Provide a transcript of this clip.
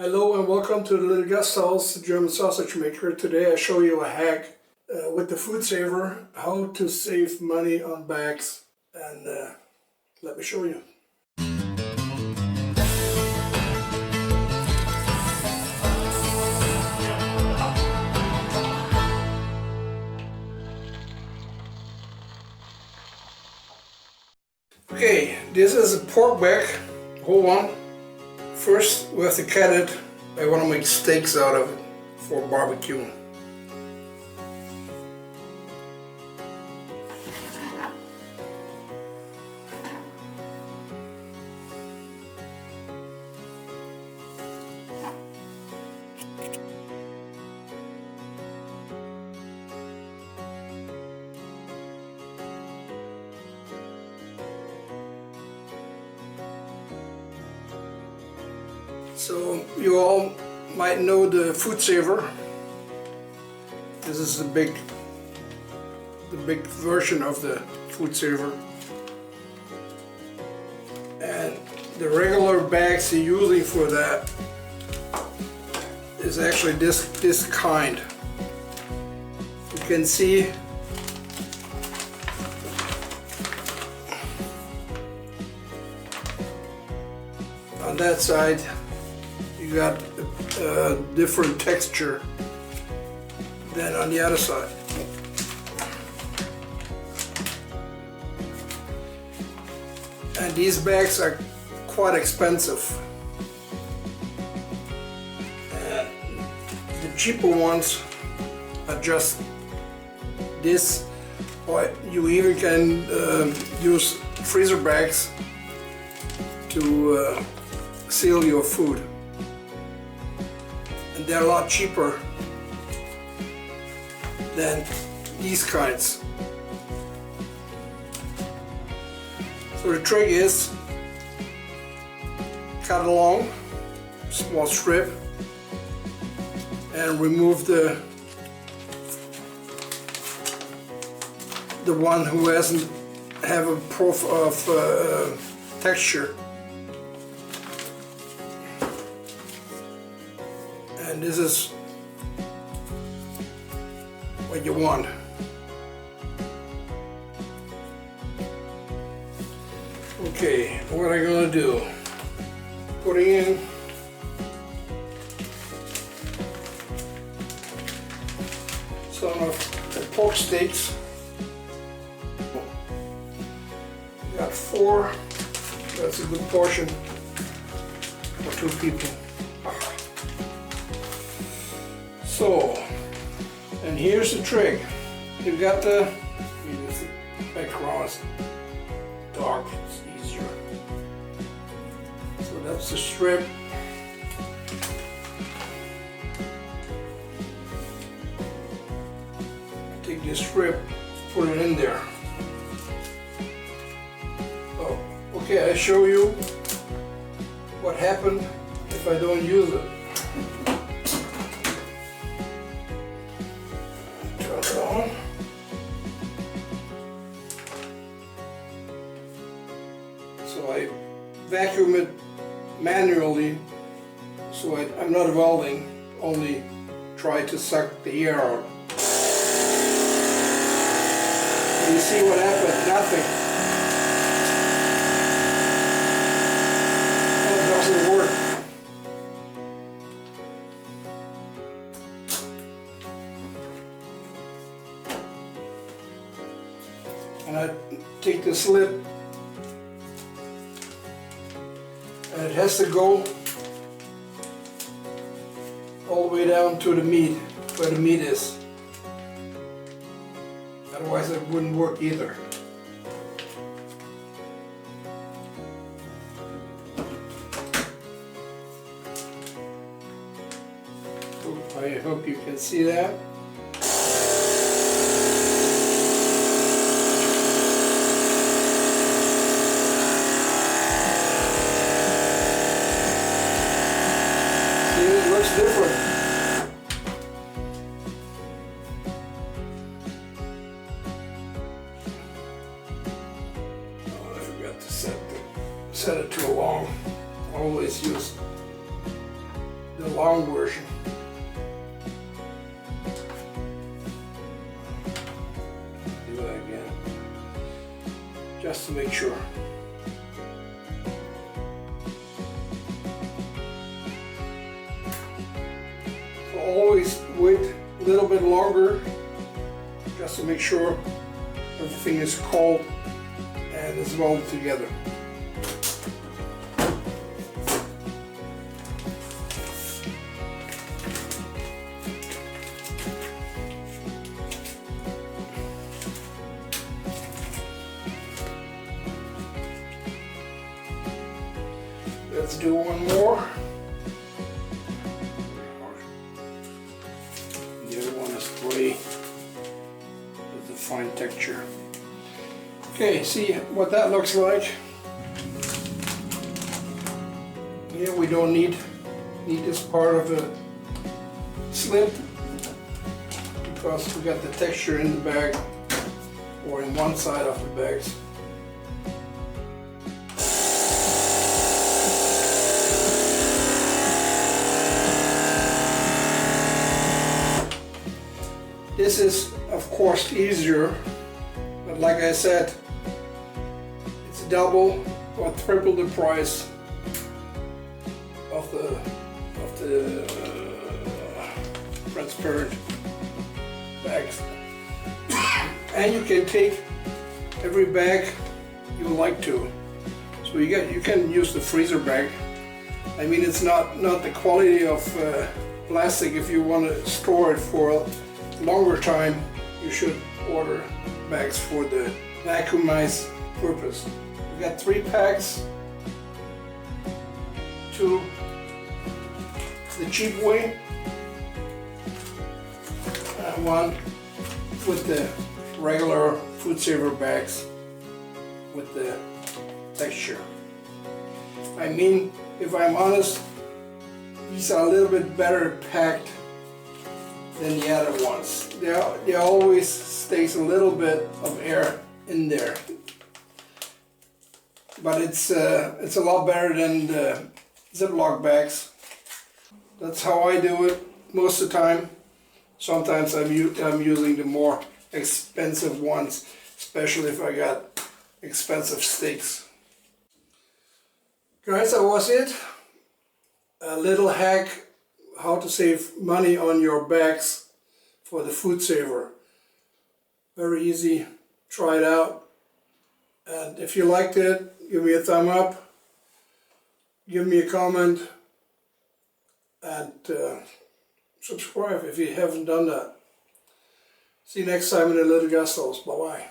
Hello and welcome to the littleGasthaus, the German sausage maker. Today I show you a hack with the food saver, how to save money on bags, and let me show you. Okay, this is a pork bag, whole one. First, we have to cut it. I want to make steaks out of it for barbecue. So you all might know the food saver. This is the big version of the food saver. And the regular bags you're using for that is actually this kind. You can see on that side you got a different texture than on the other side. And these bags are quite expensive. And the cheaper ones are just this, or you even can use freezer bags to seal your food. And they're a lot cheaper than these kinds. So the trick is cut along small strip and remove the one who hasn't have a proof of texture. And this is what you want. Okay, what I'm gonna do, putting in some of the pork steaks. Got 4, that's a good portion for 2 people. So, and here's the trick. You've got the background is dark, it's easier. So that's the strip. Take this strip, put it in there. Oh, okay, I show you what happened if I don't use it. So I vacuum it manually, so I'm not welding, only try to suck the air out. And you see what happened? Nothing. That doesn't work. And I take this lid, and it has to go all the way down to the meat, where the meat is. Otherwise it wouldn't work either. I hope you can see that. It looks different. Oh, I forgot to set it too long. Always use the long version. Do that again, just to make sure. So always wait a little bit longer, just to make sure everything is cold and is welded together. Let's do one more. The other one is gray with a fine texture. Okay, see what that looks like. Yeah, we don't need this part of the slit because we got the texture in the bag or in one side of the bags. This is, of course, easier, but like I said, it's double or triple the price of the transparent bags. And you can take every bag you like to. So you can use the freezer bag. I mean, it's not the quality of plastic. If you want to store it for a longer time, you should order bags for the vacuumized purpose. We got 3 packs. 2 the cheap way, and 1 with the regular food saver bags with the texture. I mean, if I'm honest, these are a little bit better packed than the other ones. There always stays a little bit of air in there, but it's a lot better than the Ziploc bags. That's how I do it most of the time. Sometimes I'm using the more expensive ones, especially if I got expensive steaks. Guys, that was it. A little hack how to save money on your bags for the food saver. Very easy. Try it out. And if you liked it, give me a thumb up. Give me a comment. And subscribe if you haven't done that. See you next time in the Little Gasthaus. Bye-bye.